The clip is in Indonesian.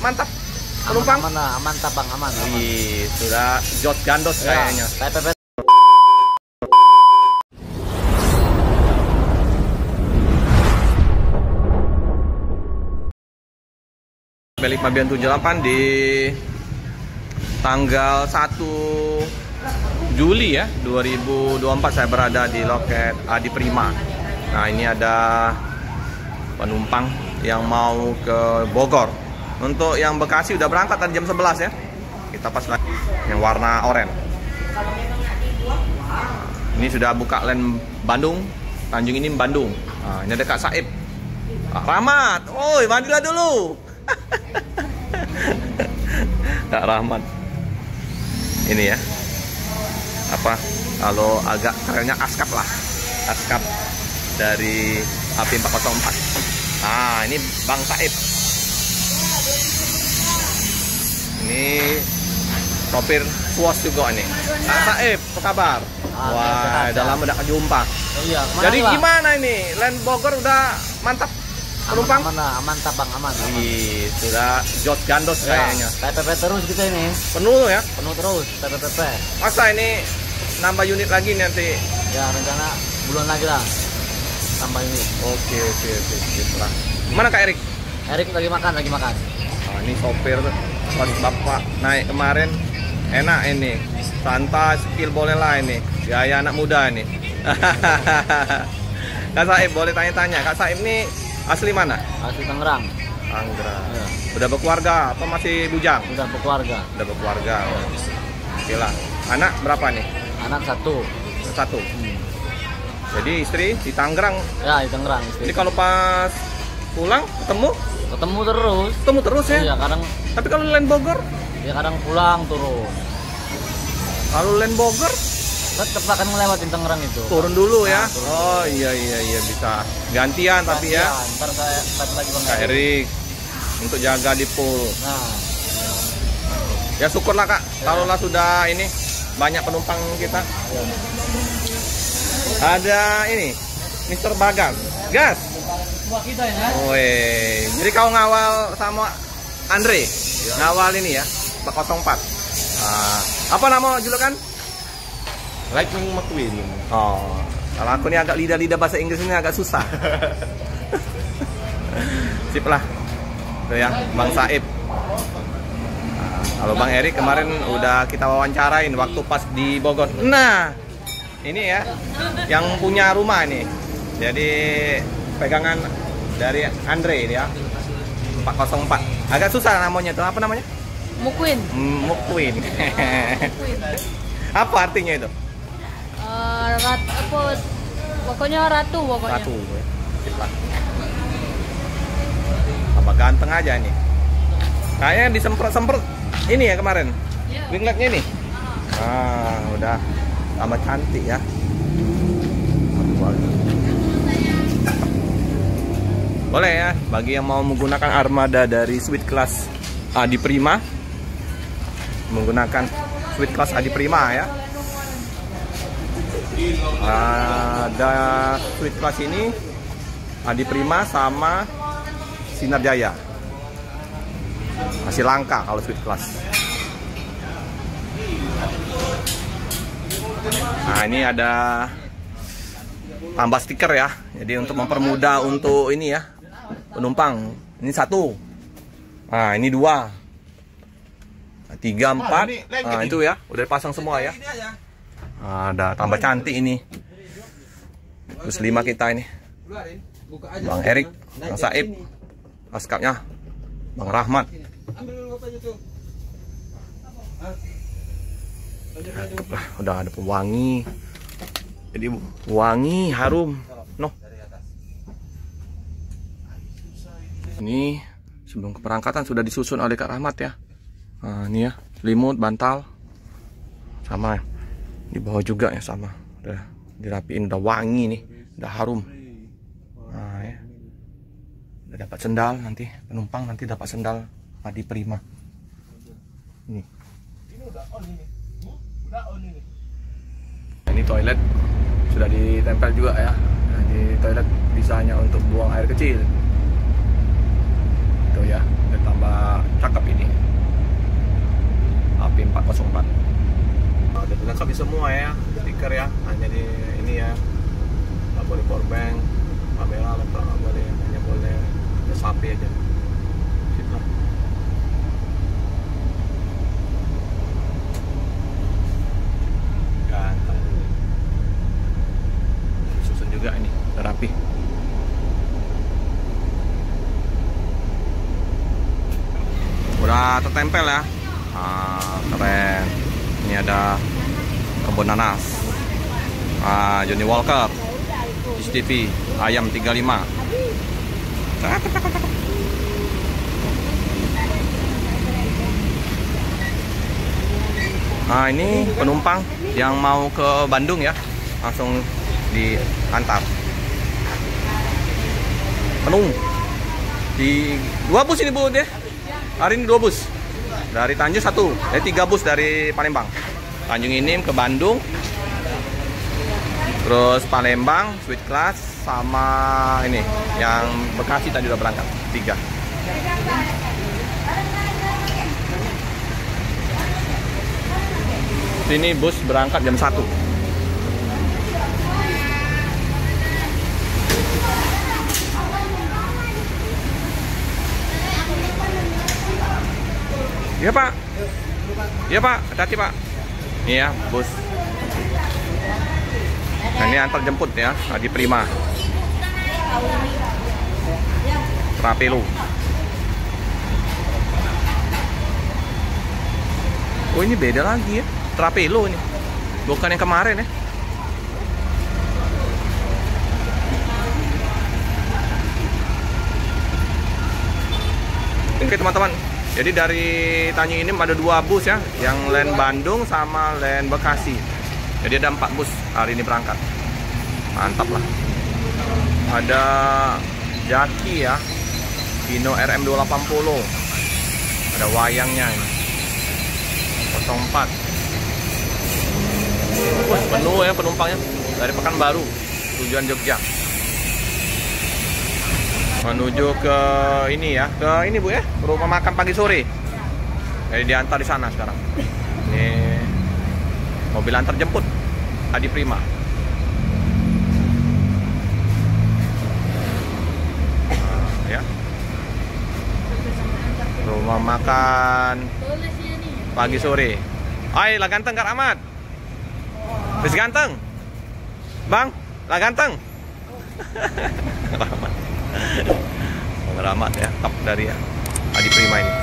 mantap penumpang? Aman, aman tabang, aman. Wih, sudah jod gandos kayaknya. TPP. Balik Mabian 78 di tanggal 1 Juli ya 2024 saya berada di loket Adi Prima. Nah, ini ada penumpang yang mau ke Bogor. Untuk yang Bekasi udah berangkat tadi jam 11 ya. Kita pas lagi yang warna oranye. Ini sudah buka line Bandung, Tanjung ini Bandung. Nah, ini ada Kak Saib. Kak Rahmat, oi mandilah dulu. Kak Rahmat. Ini ya. Apa? Kalau agak kerennya Askap lah. Askap dari AP 404. Nah, ini Bang Saib. Ini sopir Suos juga nih. Kak Saib, apa kabar? Wah, udah lama udah jumpa. Iya, jadi gimana ini? Land Bogor udah mantap penumpang? Aman tabang, aman. Wih, sudah jod gandos kayaknya. TPP terus kita ini. Penuh ya? Penuh terus TPP. Masa ini nambah unit lagi nanti? Ya, rencana bulan lagi lah. Tambah unit. Oke. Lah. Mana Kak Erik? Erik lagi makan. Nah, ini sopir pas bapak naik kemarin enak ini. Santai, skill boleh lah ini. Gaya anak muda ini. Kak Saib boleh tanya-tanya. Kak Saib ini asli mana? Asli Tangerang. Tangerang. Ya. Udah berkeluarga apa masih bujang? Udah berkeluarga. Udah berkeluarga. Oke lah. Anak berapa nih? Anak satu. Jadi istri di Tangerang. Ya, di Tangerang. Jadi kalau pas pulang ketemu terus ya? Iya, kadang. Tapi kalau Land Bogor? Ya kadang pulang turun. Kalau Land Bogor? Tetap akan ngelewatin Tangerang itu. Turun dulu ya? Turun. Oh iya bisa gantian tapi ya. Ntar saya lagi Bang Kak Erik untuk jaga di pool. Nah, Ya syukurlah Kak, kalau lah sudah ini banyak penumpang kita. Ada ini Mr. Bagas. Gas. buat kita ya. Woi, jadi kau ngawal sama Andre? Ngawal ini ya, 404. Apa nama julukan? Lightning McQueen. Oh, kalau aku nih agak lidah-lidah bahasa Inggris ini agak susah. Sip lah. Tuh ya, Bang Saib. Kalau Bang Erik kemarin udah kita wawancarain waktu pas di Bogor. Nah, ini ya, yang punya rumah nih. Jadi pegangan dari Andre ini ya, 404. Agak susah namanya tuh, apa namanya? McQueen. McQueen. Apa artinya itu? Pokoknya ratu pokoknya. Ratu. Tambah ganteng aja nih. Kayaknya disemprot-semprot ini ya kemarin. Wing lightnya nih. Udah tambah cantik ya. Boleh ya, bagi yang mau menggunakan armada dari Suite Class Adi Prima, menggunakan Suite Class Adi Prima ya. Ada Suite Class ini Adi Prima sama Sinar Jaya. Masih langka kalau Suite Class. Nah, ini ada tambah stiker ya. Jadi untuk mempermudah untuk ini ya, penumpang. Ini 1. Nah, ini 2. 3, 4. Nah, itu ya, udah pasang semua ya. Ada tambah cantik ini. Terus 5 kita ini. Bang Erik, Bang Saib, Askapnya, Bang Rahmat. Udah ada pewangi. Jadi wangi, harum. Noh. Ini sebelum keberangkatan sudah disusun oleh Kak Rahmat ya. Nah, ini ya, selimut, bantal. Sama ya. Di bawah juga ya sama. Udah dirapiin, udah wangi nih, udah harum. Nah, ya. Udah dapat sendal nanti, penumpang nanti dapat sendal Adi Prima. Ini. Ini toilet sudah ditempel juga ya. Nah, di toilet bisa hanya untuk buang air kecil. Tuh ya, udah tambah cakep. Udah tertempel ya. Keren. Ini ada kebun nanas. Johnny Walker, TV, ayam 35. Nah, ini penumpang yang mau ke Bandung ya, langsung diantar. Penuh di 2 bus ini Bu deh. Hari ini 2 bus. Dari Tanjung 1, 3 bus dari Palembang. Tanjung Inim ke Bandung. Terus Palembang, Sweet Class, sama ini yang Bekasi tadi udah berangkat 3. Ini bus berangkat jam 1. Iya Pak. Iya Pak, hati-hati Pak. Ini ya bus. Nah, ini antar jemput ya, Adi Prima. Trapelo. Oh, ini beda lagi ya. Trapelo ini. Bukan yang kemarin ya. Oke teman-teman. Jadi dari Tanjung Inim ada 2 bus ya, yang Land Bandung sama Land Bekasi. Jadi ada 4 bus hari ini berangkat. Mantap lah. Ada Jaki ya, Hino RM 280. Ada wayangnya ini. 04. Wah, penuh ya penumpangnya dari Pekanbaru tujuan Jogja. Menuju ke ini ya, ke ini Bu ya, rumah makan pagi sore. Jadi diantar di sana sekarang. Ini mobil antar jemput Adi Prima. Ya. Rumah makan pagi sore. Hai, lah ganteng Kak Rahmat. Wis ganteng. Bang, lah ganteng. Rahmat. Bang Rahmat ya, top dari Adi Prima ini.